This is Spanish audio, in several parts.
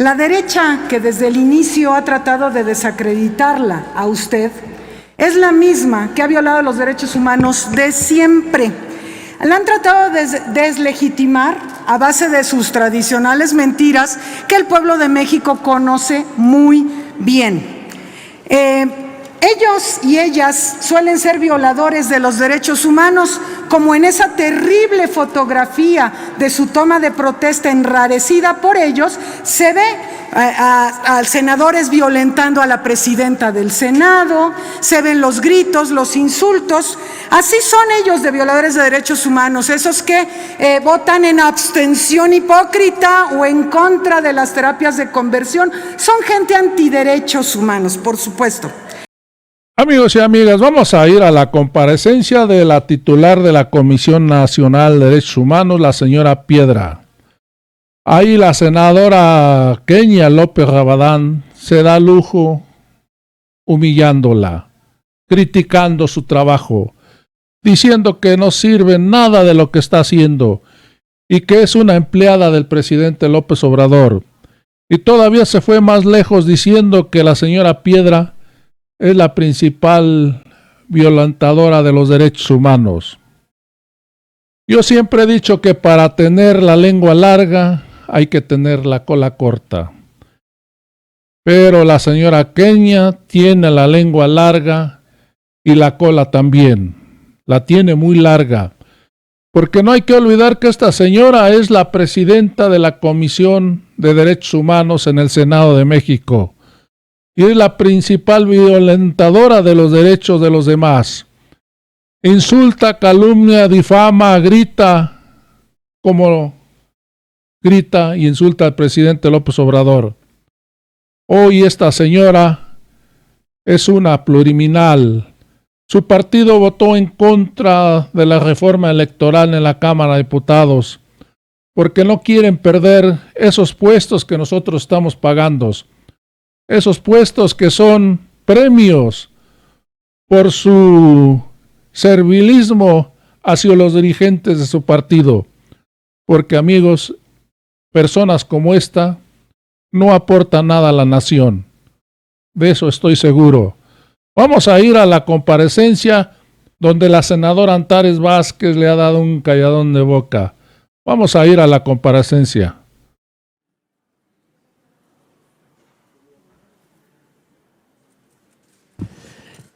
La derecha, que desde el inicio ha tratado de desacreditarla a usted, es la misma que ha violado los derechos humanos de siempre. La han tratado de deslegitimar a base de sus tradicionales mentiras que el pueblo de México conoce muy bien. Ellos y ellas suelen ser violadores de los derechos humanos, como en esa terrible fotografía de su toma de protesta enrarecida por ellos, se ve a senadores violentando a la presidenta del Senado, se ven los gritos, los insultos. Así son ellos, de violadores de derechos humanos, esos que votan en abstención hipócrita o en contra de las terapias de conversión. Son gente antiderechos humanos, por supuesto. Amigos y amigas, vamos a ir a la comparecencia de la titular de la Comisión Nacional de Derechos Humanos, la señora Piedra. Ahí la senadora Kenia López Rabadán se da lujo humillándola, criticando su trabajo, diciendo que no sirve nada de lo que está haciendo y que es una empleada del presidente López Obrador. Y todavía se fue más lejos diciendo que la señora Piedra es la principal violentadora de los derechos humanos. Yo siempre he dicho que para tener la lengua larga hay que tener la cola corta. Pero la señora Kenia tiene la lengua larga y la cola también. La tiene muy larga. Porque no hay que olvidar que esta señora es la presidenta de la Comisión de Derechos Humanos en el Senado de México. Y es la principal violentadora de los derechos de los demás. Insulta, calumnia, difama, grita, como grita y insulta al presidente López Obrador. Hoy esta señora es una pluriminal. Su partido votó en contra de la reforma electoral en la Cámara de Diputados porque no quieren perder esos puestos que nosotros estamos pagando. Esos puestos que son premios por su servilismo hacia los dirigentes de su partido. Porque, amigos, personas como esta no aportan nada a la nación. De eso estoy seguro. Vamos a ir a la comparecencia donde la senadora Antares Vázquez le ha dado un calladón de boca. Vamos a ir a la comparecencia.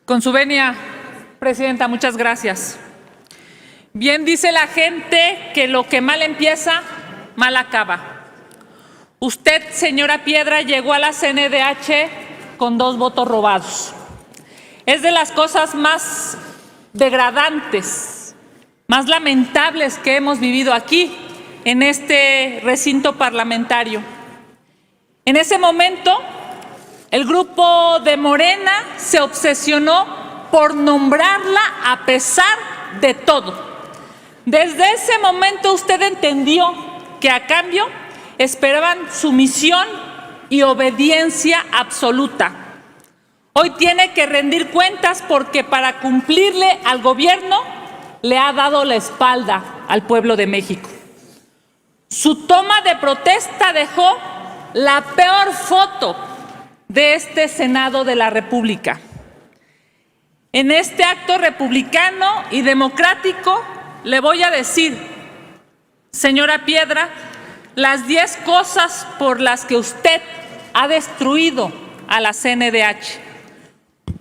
Con su venia, Presidenta, muchas gracias. Bien dice la gente que lo que mal empieza, mal acaba. Usted, señora Piedra, llegó a la CNDH con 2 votos robados. Es de las cosas más degradantes, más lamentables que hemos vivido aquí, en este recinto parlamentario. En ese momento, el grupo de Morena se obsesionó por nombrarla a pesar de todo. Desde ese momento usted entendió que a cambio esperaban sumisión y obediencia absoluta. Hoy tiene que rendir cuentas porque para cumplirle al gobierno le ha dado la espalda al pueblo de México. Su toma de protesta dejó la peor foto de este Senado de la República. En este acto republicano y democrático le voy a decir, señora Piedra, las 10 cosas por las que usted ha destruido a la CNDH.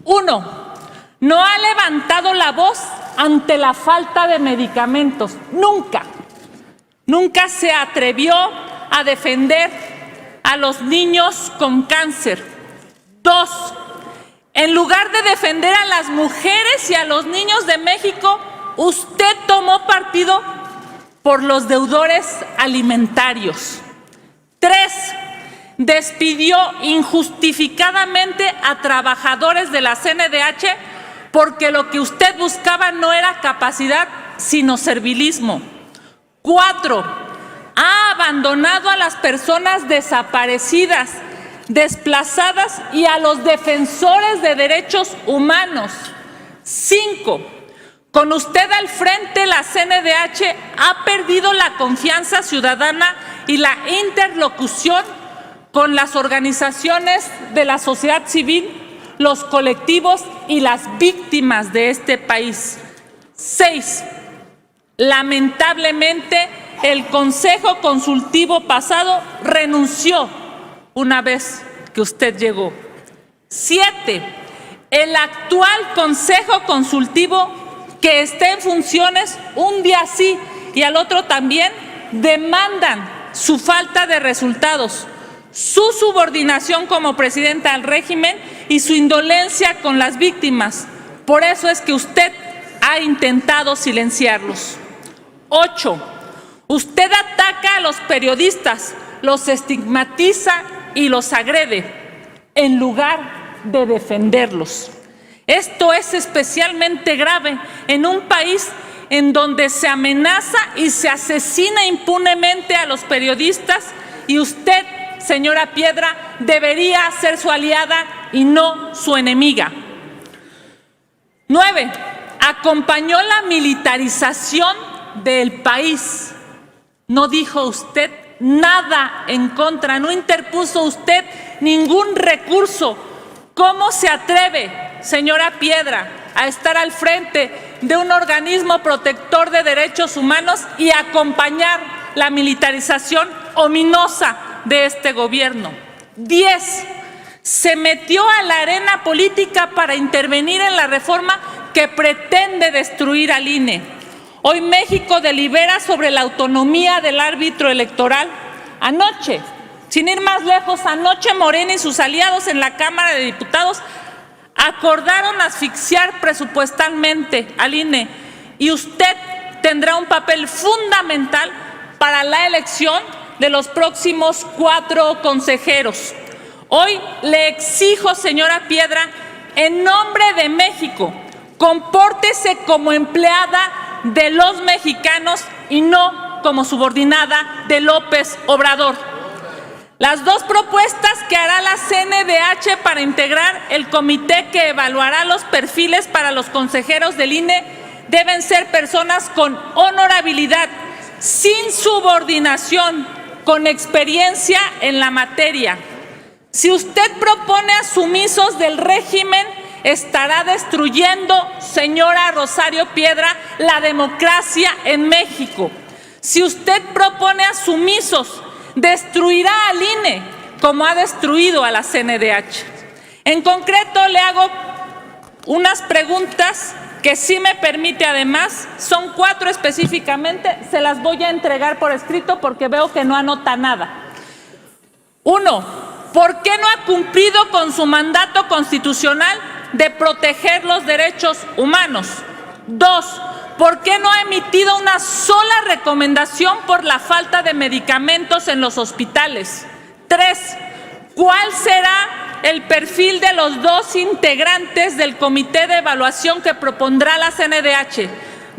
1. No ha levantado la voz ante la falta de medicamentos. Nunca se atrevió a defender a los niños con cáncer. 2. En lugar de defender a las mujeres y a los niños de México, usted tomó partido por los deudores alimentarios. 3. Despidió injustificadamente a trabajadores de la CNDH porque lo que usted buscaba no era capacidad, sino servilismo. 4. Ha abandonado a las personas desaparecidas, desplazadas y a los defensores de derechos humanos. 5. Con usted al frente, la CNDH ha perdido la confianza ciudadana y la interlocución con las organizaciones de la sociedad civil, los colectivos y las víctimas de este país. 6. Lamentablemente, el Consejo Consultivo pasado renunció una vez que usted llegó. 7. El actual Consejo Consultivo, que está en funciones, un día sí y al otro también, demandan su falta de resultados, su subordinación como presidenta al régimen y su indolencia con las víctimas. Por eso es que usted ha intentado silenciarlos. 8. Usted ataca a los periodistas, los estigmatiza y los agrede, en lugar de defenderlos. Esto es especialmente grave en un país en donde se amenaza y se asesina impunemente a los periodistas, y usted, señora Piedra, debería ser su aliada y no su enemiga. 9. Acompañó la militarización del país. No dijo usted nada en contra, no interpuso usted ningún recurso. ¿Cómo se atreve, señora Piedra, a estar al frente de un organismo protector de derechos humanos y acompañar la militarización ominosa de este gobierno? 10. Se metió a la arena política para intervenir en la reforma que pretende destruir al INE. Hoy México delibera sobre la autonomía del árbitro electoral. Anoche, sin ir más lejos, anoche Morena y sus aliados en la Cámara de Diputados acordaron asfixiar presupuestalmente al INE, y usted tendrá un papel fundamental para la elección de los próximos 4 consejeros. Hoy le exijo, señora Piedra, en nombre de México, compórtese como empleada de los mexicanos y no como subordinada de López Obrador. Las 2 propuestas que hará la CNDH para integrar el comité que evaluará los perfiles para los consejeros del INE deben ser personas con honorabilidad, sin subordinación, con experiencia en la materia. Si usted propone a sumisos del régimen, estará destruyendo, señora Rosario Piedra, la democracia en México. Si usted propone a sumisos, destruirá al INE como ha destruido a la CNDH. En concreto, le hago unas preguntas que, si me permite, además, son 4 específicamente, se las voy a entregar por escrito porque veo que no anota nada. 1. ¿Por qué no ha cumplido con su mandato constitucional de proteger los derechos humanos? 2. ¿Por qué no ha emitido una sola recomendación por la falta de medicamentos en los hospitales? 3. ¿Cuál será el perfil de los 2 integrantes del comité de evaluación que propondrá la CNDH?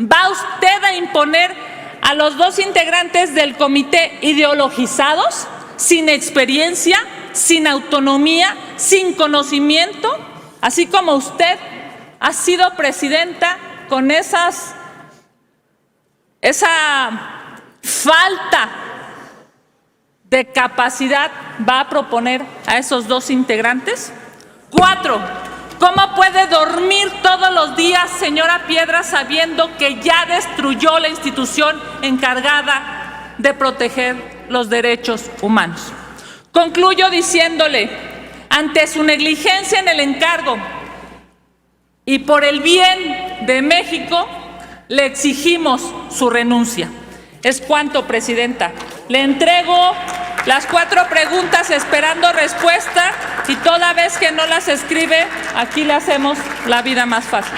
¿Va usted a imponer a los 2 integrantes del comité ideologizados, sin experiencia, sin autonomía, sin conocimiento? Así como usted ha sido presidenta con esa falta de capacidad, ¿va a proponer a esos 2 integrantes? 4. ¿Cómo puede dormir todos los días, señora Piedra, sabiendo que ya destruyó la institución encargada de proteger los derechos humanos? Concluyo diciéndole, ante su negligencia en el encargo y por el bien de México, le exigimos su renuncia. Es cuanto, presidenta. Le entrego las 4 preguntas esperando respuesta, y toda vez que no las escribe, aquí le hacemos la vida más fácil.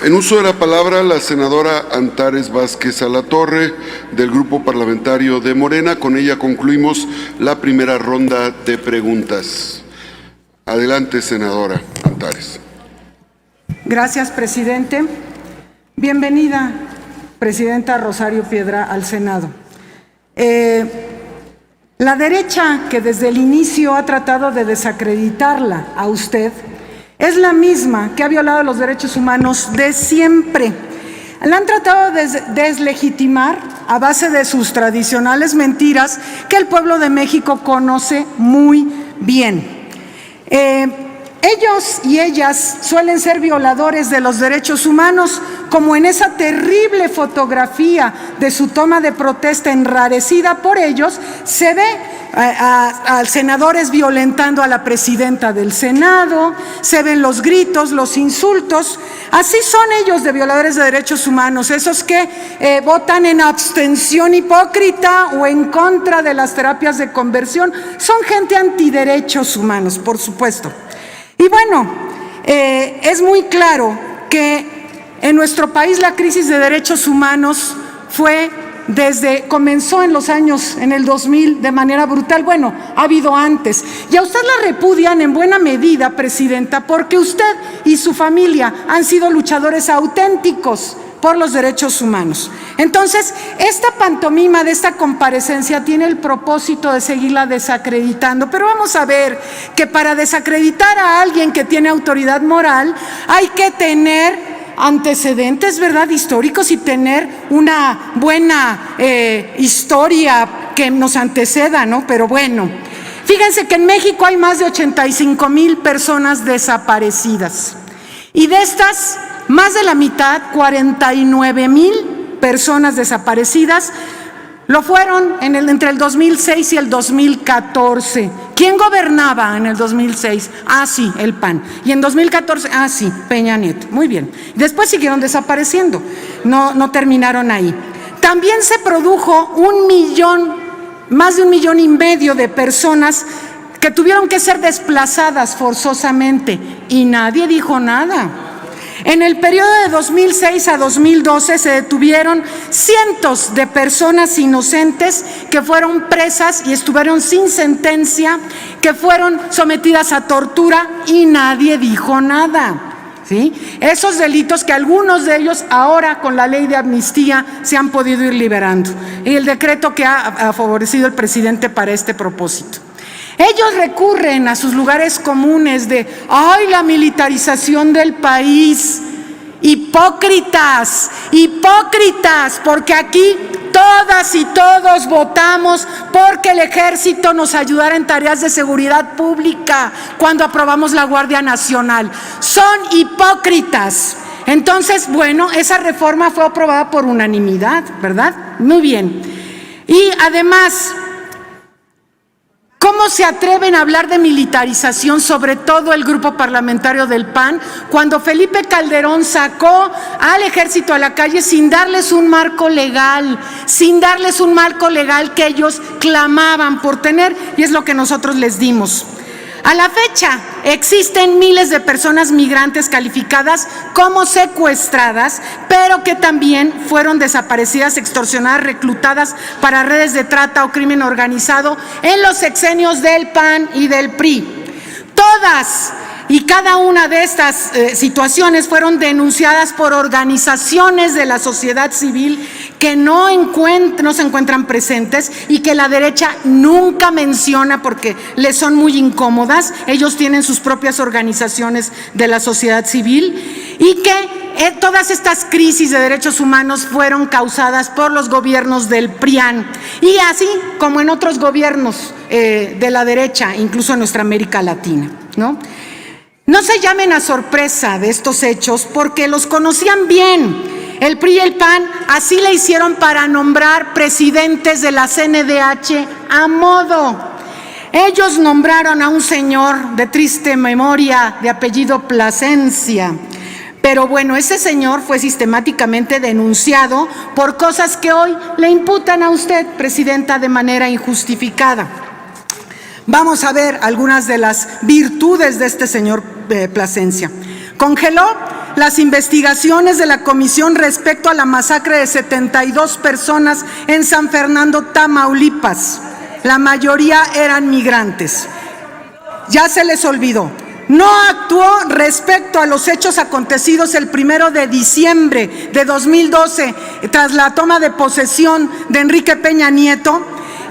En uso de la palabra, la senadora Antares Vázquez Alatorre, del Grupo Parlamentario de Morena. Con ella concluimos la primera ronda de preguntas. Adelante, senadora Antares. Gracias, presidente. Bienvenida, presidenta Rosario Piedra, al Senado. La derecha, que desde el inicio ha tratado de desacreditarla a usted, es la misma que ha violado los derechos humanos de siempre. La han tratado de deslegitimar a base de sus tradicionales mentiras que el pueblo de México conoce muy bien. Ellos y ellas suelen ser violadores de los derechos humanos, como en esa terrible fotografía de su toma de protesta enrarecida por ellos, se ve a senadores violentando a la presidenta del Senado, se ven los gritos, los insultos. Así son ellos, de violadores de derechos humanos, esos que votan en abstención hipócrita o en contra de las terapias de conversión. Son gente antiderechos humanos, por supuesto. Y bueno, es muy claro que en nuestro país la crisis de derechos humanos comenzó en el 2000 de manera brutal. Bueno, ha habido antes. Y a usted la repudian en buena medida, Presidenta, porque usted y su familia han sido luchadores auténticos por los derechos humanos. Entonces, esta pantomima de esta comparecencia tiene el propósito de seguirla desacreditando, pero vamos a ver que para desacreditar a alguien que tiene autoridad moral hay que tener antecedentes, ¿verdad?, históricos, y tener una buena historia que nos anteceda, ¿no? Pero bueno, fíjense que en México hay más de 85,000 personas desaparecidas, y de estas, más de la mitad, 49,000 personas desaparecidas, lo fueron entre el 2006 y el 2014. ¿Quién gobernaba en el 2006? Ah, sí, el PAN. Y en 2014, ah, sí, Peña Nieto. Muy bien. Después siguieron desapareciendo. No terminaron ahí. También se produjo más de 1,5 millones de personas que tuvieron que ser desplazadas forzosamente, y nadie dijo nada. En el periodo de 2006 a 2012 se detuvieron cientos de personas inocentes que fueron presas y estuvieron sin sentencia, que fueron sometidas a tortura, y nadie dijo nada, ¿sí? Esos delitos, que algunos de ellos ahora con la ley de amnistía se han podido ir liberando, y el decreto que ha favorecido el presidente para este propósito. Ellos recurren a sus lugares comunes de, ¡ay, la militarización del país! Hipócritas, porque aquí todas y todos votamos porque el ejército nos ayudara en tareas de seguridad pública cuando aprobamos la Guardia Nacional. Son hipócritas. Entonces, bueno, esa reforma fue aprobada por unanimidad, ¿verdad? Muy bien. Y además, ¿cómo se atreven a hablar de militarización, sobre todo el grupo parlamentario del PAN, cuando Felipe Calderón sacó al ejército a la calle sin darles un marco legal, que ellos clamaban por tener, y es lo que nosotros les dimos? A la fecha existen miles de personas migrantes calificadas como secuestradas, pero que también fueron desaparecidas, extorsionadas, reclutadas para redes de trata o crimen organizado en los sexenios del PAN y del PRI. Todas y cada una de estas situaciones fueron denunciadas por organizaciones de la sociedad civil que no se encuentran presentes y que la derecha nunca menciona porque les son muy incómodas. Ellos tienen sus propias organizaciones de la sociedad civil, y que todas estas crisis de derechos humanos fueron causadas por los gobiernos del PRIAN, y así como en otros gobiernos de la derecha, incluso en nuestra América Latina, ¿no? No se llamen a sorpresa de estos hechos, porque los conocían bien. El PRI y el PAN así le hicieron para nombrar presidentes de la CNDH a modo. Ellos nombraron a un señor de triste memoria de apellido Plasencia. Pero bueno, ese señor fue sistemáticamente denunciado por cosas que hoy le imputan a usted, Presidenta, de manera injustificada. Vamos a ver algunas de las virtudes de este señor Plasencia. Congeló las investigaciones de la comisión respecto a la masacre de 72 personas en San Fernando, Tamaulipas. La mayoría eran migrantes. Ya se les olvidó. No actuó respecto a los hechos acontecidos el 1 de diciembre de 2012, tras la toma de posesión de Enrique Peña Nieto,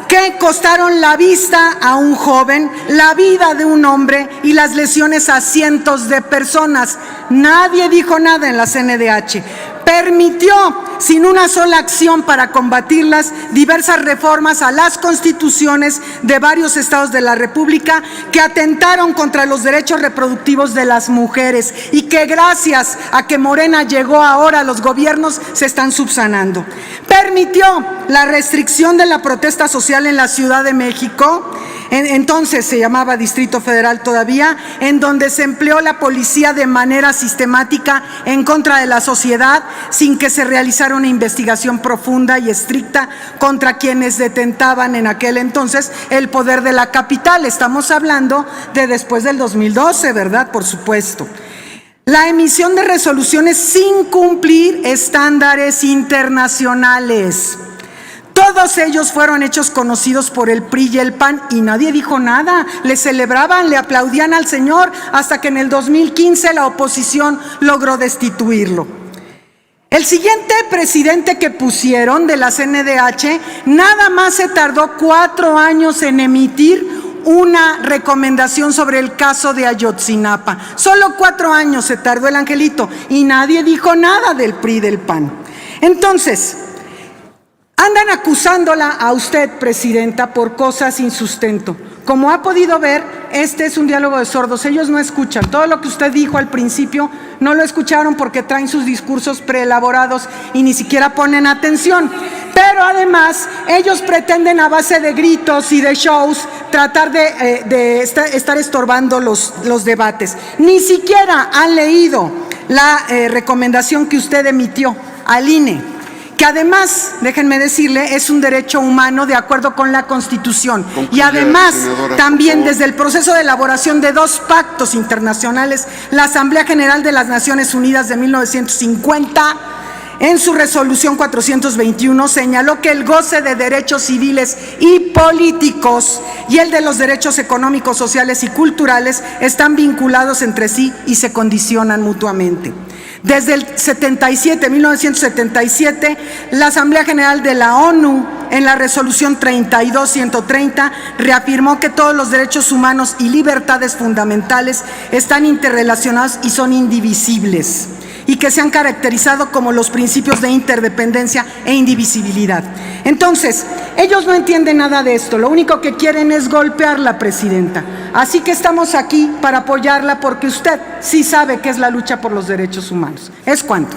que costaron la vista a un joven, la vida de un hombre y las lesiones a cientos de personas. Nadie dijo nada en la CNDH. permitió, sin una sola acción para combatirlas, diversas reformas a las constituciones de varios estados de la República que atentaron contra los derechos reproductivos de las mujeres y que gracias a que Morena llegó ahora a los gobiernos se están subsanando. Permitió la restricción de la protesta social en la Ciudad de México, entonces se llamaba Distrito Federal todavía, en donde se empleó la policía de manera sistemática en contra de la sociedad, sin que se realizara una investigación profunda y estricta contra quienes detentaban en aquel entonces el poder de la capital. Estamos hablando de después del 2012, ¿verdad? Por supuesto. La emisión de resoluciones sin cumplir estándares internacionales. Todos ellos fueron hechos conocidos por el PRI y el PAN y nadie dijo nada. Le celebraban, le aplaudían al señor hasta que en el 2015 la oposición logró destituirlo. El siguiente presidente que pusieron de la CNDH nada más se tardó 4 años en emitir una recomendación sobre el caso de Ayotzinapa. Solo 4 años se tardó el angelito y nadie dijo nada del PRI y del PAN. Entonces, andan acusándola a usted, presidenta, por cosas sin sustento. Como ha podido ver, este es un diálogo de sordos. Ellos no escuchan. Todo lo que usted dijo al principio no lo escucharon porque traen sus discursos preelaborados y ni siquiera ponen atención. Pero además, ellos pretenden a base de gritos y de shows tratar de estar estorbando los debates. Ni siquiera han leído la recomendación que usted emitió al INE, que además, déjenme decirle, es un derecho humano de acuerdo con la Constitución. Concluya, y además, senadora, también desde el proceso de elaboración de 2 pactos internacionales, la Asamblea General de las Naciones Unidas de 1950, en su resolución 421, señaló que el goce de derechos civiles y políticos y el de los derechos económicos, sociales y culturales están vinculados entre sí y se condicionan mutuamente. Desde el 1977, la Asamblea General de la ONU, en la resolución 32-130, reafirmó que todos los derechos humanos y libertades fundamentales están interrelacionados y son indivisibles, y que se han caracterizado como los principios de interdependencia e indivisibilidad. Entonces, ellos no entienden nada de esto, lo único que quieren es golpearla, presidenta. Así que estamos aquí para apoyarla porque usted sí sabe qué es la lucha por los derechos humanos. ¿Es cuánto?